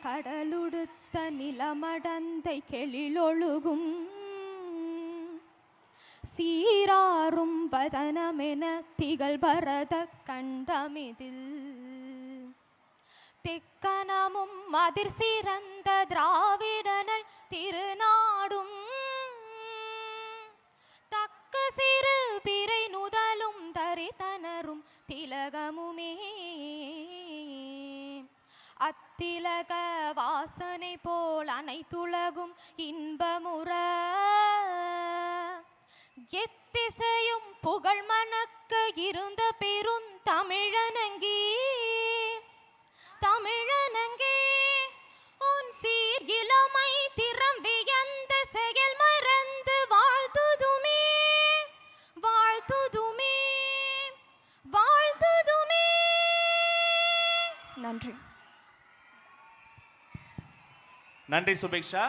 கடலுடுத்த நிலமடந்தை கெளிலொழுகும் சீராரும் வதனமென திகழ் பரத கண்டமிதில் தெக்கனமும் மதிர் சிறந்த திராவிடனல் திருநாடும் தக்க சிறு பிறை நுதலும் தரித்தனரும் திலகமுமே அத்திலக வாசனை போல் அனைத்துலகும் இன்பமுற எத்திசையும் புகழ் மணக்க இருந்த பெரும் தமிழனங்கே தமிழனங்கே உன் சீர் இளமை திறம் வியந்த செயல் மறந்து வாழ்த்துதுமே வாழ்த்துதுமே வாழ்த்துதுமே. நன்றி. நன்றி சுபிக்ஷா.